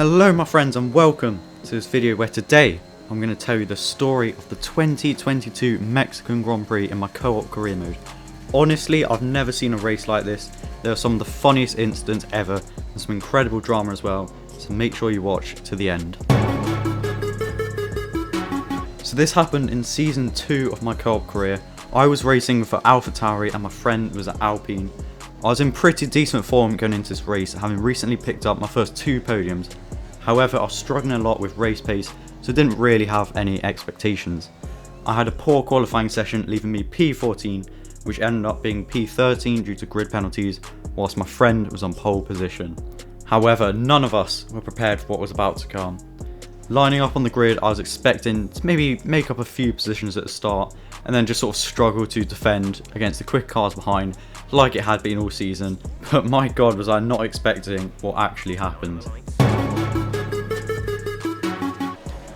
Hello my friends and welcome to this video where today I'm going to tell you the story of the 2022 Mexican Grand Prix in my co-op career mode. Honestly, I've never seen a race like this. There are some of the funniest incidents ever and some incredible drama as well, so make sure you watch to the end. So this happened in season 2 of my co-op career. I was racing for AlphaTauri and my friend was at Alpine. I was in pretty decent form going into this race, having recently picked up my first 2 podiums. However, I was struggling a lot with race pace, so didn't really have any expectations. I had a poor qualifying session, leaving me P14, which ended up being P13 due to grid penalties, whilst my friend was on pole position. However, none of us were prepared for what was about to come. Lining up on the grid, I was expecting to maybe make up a few positions at the start, and then just sort of struggle to defend against the quick cars behind, like it had been all season, but my god was I not expecting what actually happened.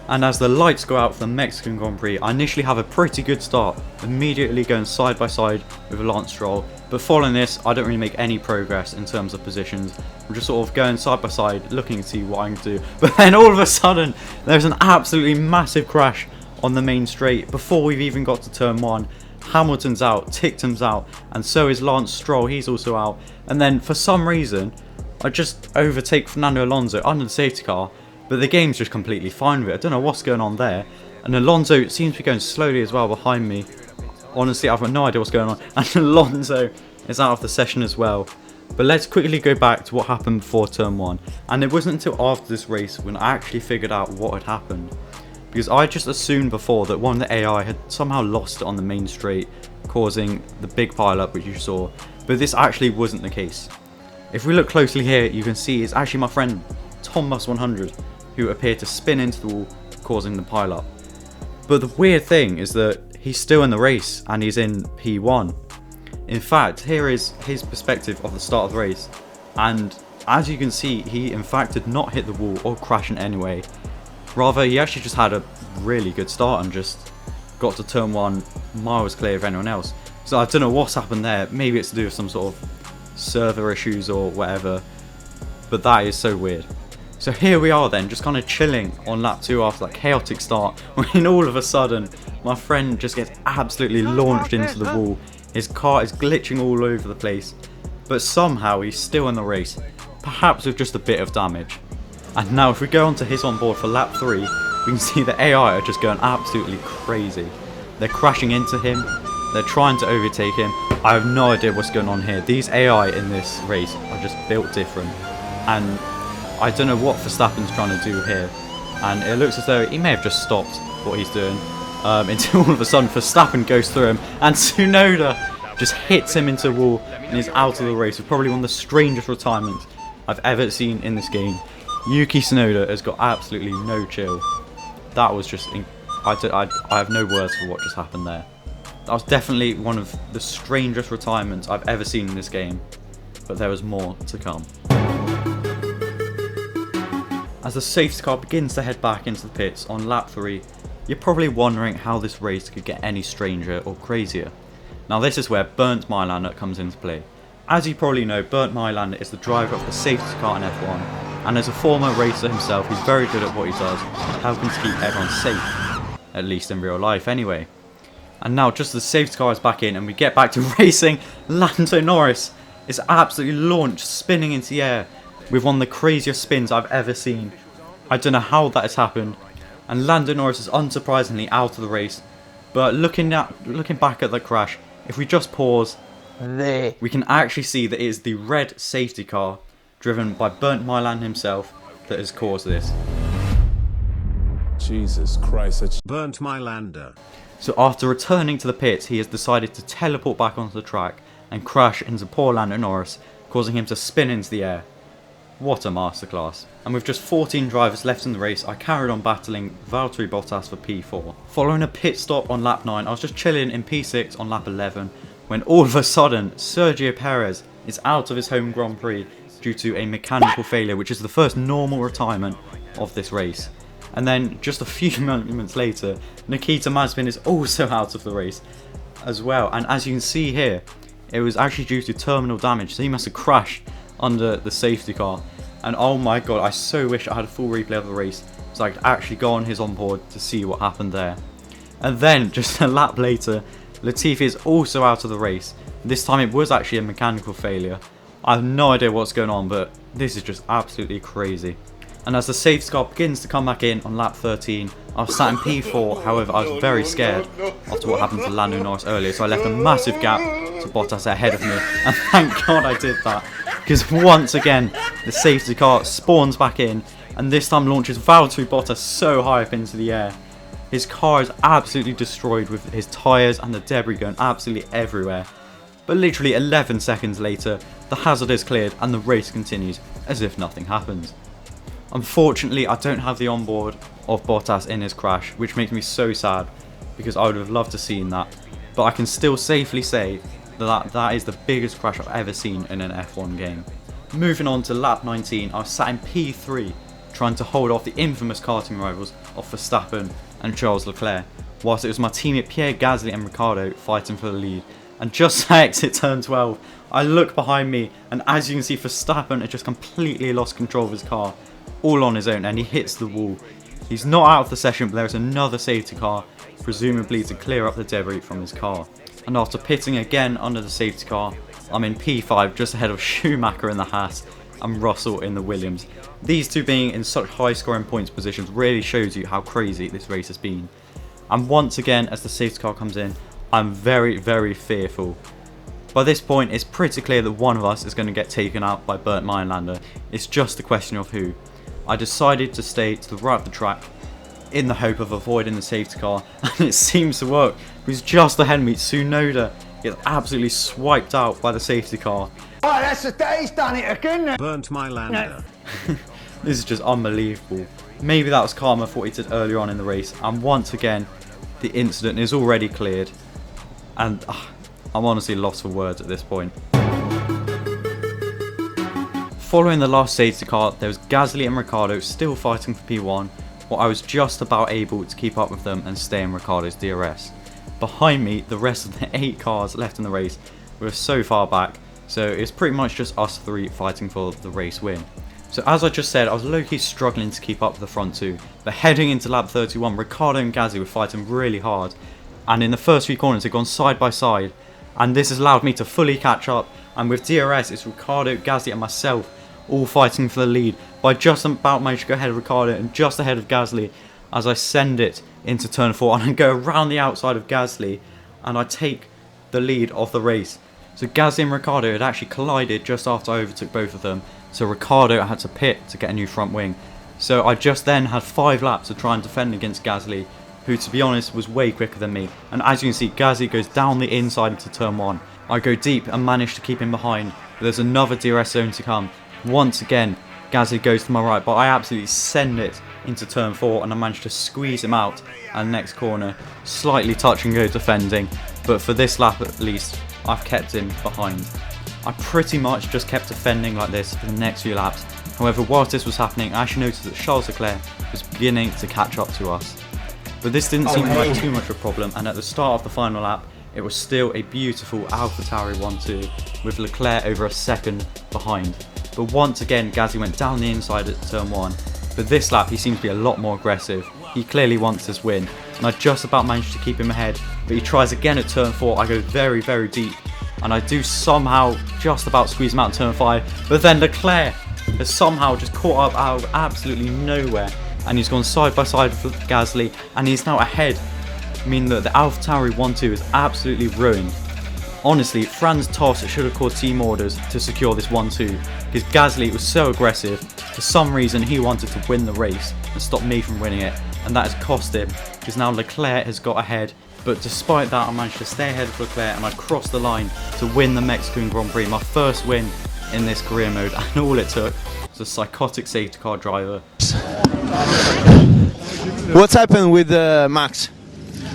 And as the lights go out for the Mexican Grand Prix, I initially have a pretty good start, immediately going side by side with Lance Stroll, but following this I don't really make any progress in terms of positions. I'm just sort of going side by side, looking to see what I can do, but then all of a sudden there's an absolutely massive crash on the main straight before we've even got to turn 1. Hamilton's out, Ticktum's out, and so is Lance Stroll, he's also out, and then for some reason I just overtake Fernando Alonso under the safety car, but the game's just completely fine with it. I don't know what's going on there, and Alonso seems to be going slowly as well behind me. Honestly, I've got no idea what's going on, and Alonso is out of the session as well. But let's quickly go back to what happened before turn 1, and it wasn't until after this race when I actually figured out what had happened. Because I just assumed before that one of the AI had somehow lost it on the main straight, causing the big pileup which you saw, but this actually wasn't the case. If we look closely here, you can see it's actually my friend Thomas100 who appeared to spin into the wall, causing the pileup. But the weird thing is that he's still in the race and he's in P1. In fact, here is his perspective of the start of the race, and as you can see, he in fact did not hit the wall or crash in any way. Rather, he actually just had a really good start and just got to turn 1 miles clear of anyone else. So I don't know what's happened there. Maybe it's to do with some sort of server issues or whatever, but that is so weird. So here we are then, just kind of chilling on lap 2 after that chaotic start, when all of a sudden my friend just gets absolutely launched into the wall. His car is glitching all over the place, but somehow he's still in the race, perhaps with just a bit of damage. And now if we go onto his onboard for lap 3, we can see the AI are just going absolutely crazy. They're crashing into him, they're trying to overtake him. I have no idea what's going on here. These AI in this race are just built different, and I don't know what Verstappen's trying to do here. And it looks as though he may have just stopped what he's doing, until all of a sudden Verstappen goes through him and Tsunoda just hits him into the wall and is out of the race with probably one of the strangest retirements I've ever seen in this game. Yuki Tsunoda has got absolutely no chill. That was just, I have no words for what just happened there. That was definitely one of the strangest retirements I've ever seen in this game, but there was more to come. As the safety car begins to head back into the pits on lap 3, you're probably wondering how this race could get any stranger or crazier. Now this is where Bernd Maylander comes into play. As you probably know, Bernd Maylander is the driver of the safety car in F1, and as a former racer himself, he's very good at what he does, helping to keep everyone safe, at least in real life anyway. And now just as the safety car is back in and we get back to racing, Lando Norris is absolutely launched, spinning into the air with one of the craziest spins I've ever seen. I don't know how that has happened, and Lando Norris is unsurprisingly out of the race. But looking back at the crash, if we just pause, we can actually see that it is the red safety car driven by Bernd Maylander himself that has caused this. Jesus Christ, it's Bernd Maylander. So after returning to the pits, he has decided to teleport back onto the track and crash into poor Lando Norris, causing him to spin into the air. What a masterclass. And with just 14 drivers left in the race, I carried on battling Valtteri Bottas for P4. Following a pit stop on lap 9, I was just chilling in P6 on lap 11, when all of a sudden, Sergio Perez is out of his home Grand Prix due to a mechanical failure, which is the first normal retirement of this race. And then just a few moments later, Nikita Mazepin is also out of the race as well. And as you can see here, it was actually due to terminal damage, so he must have crashed under the safety car. And oh my god, I so wish I had a full replay of the race so I could actually go on his onboard to see what happened there. And then, just a lap later, Latifi is also out of the race. This time it was actually a mechanical failure. I have no idea what's going on, but this is just absolutely crazy. And as the safety car begins to come back in on lap 13, I was sat in P4, however I was very scared after what happened to Lando Norris earlier, so I left a massive gap to Bottas ahead of me, and thank God I did that, because once again the safety car spawns back in, and this time launches Valtteri Bottas so high up into the air. His car is absolutely destroyed with his tyres and the debris going absolutely everywhere. But literally 11 seconds later, the hazard is cleared and the race continues as if nothing happened. Unfortunately, I don't have the onboard of Bottas in his crash, which makes me so sad because I would have loved to have seen that. But I can still safely say that is the biggest crash I've ever seen in an F1 game. Moving on to lap 19, I was sat in P3 trying to hold off the infamous karting rivals of Verstappen and Charles Leclerc, whilst it was my teammate Pierre Gasly and Ricciardo fighting for the lead. And just as I exit turn 12, I look behind me, and as you can see, Verstappen had just completely lost control of his car, all on his own, and he hits the wall. He's not out of the session, but there's another safety car, presumably to clear up the debris from his car. And after pitting again under the safety car, I'm in P5 just ahead of Schumacher in the Haas and Russell in the Williams. These two being in such high scoring points positions really shows you how crazy this race has been. And once again, as the safety car comes in, I'm very, very fearful. By this point, it's pretty clear that one of us is going to get taken out by Bernd Meyerlander. It's just a question of who. I decided to stay to the right of the track in the hope of avoiding the safety car, and it seems to work because just ahead of me, Tsunoda gets absolutely swiped out by the safety car. Oh, that's the day he's done it again. Burnt my lander. This is just unbelievable. Maybe that was karma for what he did earlier on in the race, and once again, the incident is already cleared, and I'm honestly lost for words at this point. Following the last safety car, there was Gasly and Ricciardo still fighting for P1, while I was just about able to keep up with them and stay in Ricciardo's DRS. Behind me, the rest of the 8 cars left in the race were so far back, so it's pretty much just us 3 fighting for the race win. So as I just said, I was low-key struggling to keep up with the front 2, but heading into lap 31, Ricciardo and Gasly were fighting really hard, and in the first few corners they've gone side by side, and this has allowed me to fully catch up, and with DRS it's Ricciardo, Gasly and myself all fighting for the lead, but I just about managed to go ahead of Ricciardo and just ahead of Gasly as I send it into turn 4, and I go around the outside of Gasly and I take the lead of the race. So Gasly and Ricciardo had actually collided just after I overtook both of them, so Ricciardo had to pit to get a new front wing. So I just then had 5 laps to try and defend against Gasly, who to be honest was way quicker than me, and as you can see Gasly goes down the inside into turn 1. I go deep and manage to keep him behind, but there's another DRS zone to come. Once again Gasly goes to my right, but I absolutely send it into turn 4 and I managed to squeeze him out and next corner, slightly touch and go defending, but for this lap at least I've kept him behind. I pretty much just kept defending like this for the next few laps. However, whilst this was happening I actually noticed that Charles Leclerc was beginning to catch up to us. But this didn't seem like too much of a problem, and at the start of the final lap it was still a beautiful AlphaTauri 1-2 with Leclerc over a second behind. But once again Gasly went down the inside at turn 1, but this lap he seems to be a lot more aggressive. He clearly wants this win, and I just about managed to keep him ahead, but he tries again at turn 4. I go very, very deep, and I do somehow just about squeeze him out in turn 5, but then Leclerc has somehow just caught up out of absolutely nowhere, and he's gone side by side with Gasly, and he's now ahead, meaning that the AlphaTauri 1-2 is absolutely ruined. Honestly, Franz Tost should have called team orders to secure this 1-2, because Gasly was so aggressive. For some reason he wanted to win the race and stop me from winning it, and that has cost him, because now Leclerc has got ahead. But despite that I managed to stay ahead of Leclerc and I crossed the line to win the Mexican Grand Prix, my first win in this career mode, and all it took was a psychotic safety car driver. What's happened with Max?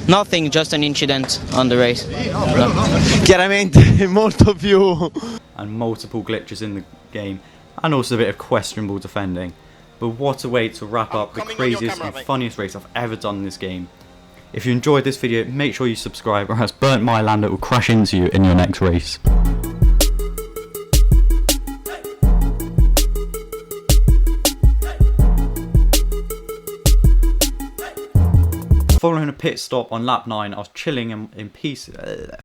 Nothing, just an incident on the race. Chiaramente molto più. And multiple glitches in the game, and also a bit of questionable defending. But what a way to wrap up the craziest and funniest race I've ever done in this game. If you enjoyed this video, make sure you subscribe, or else Bernd Meyerlander will crash into you in your next race. Following a pit stop on lap 9, I was chilling in peace.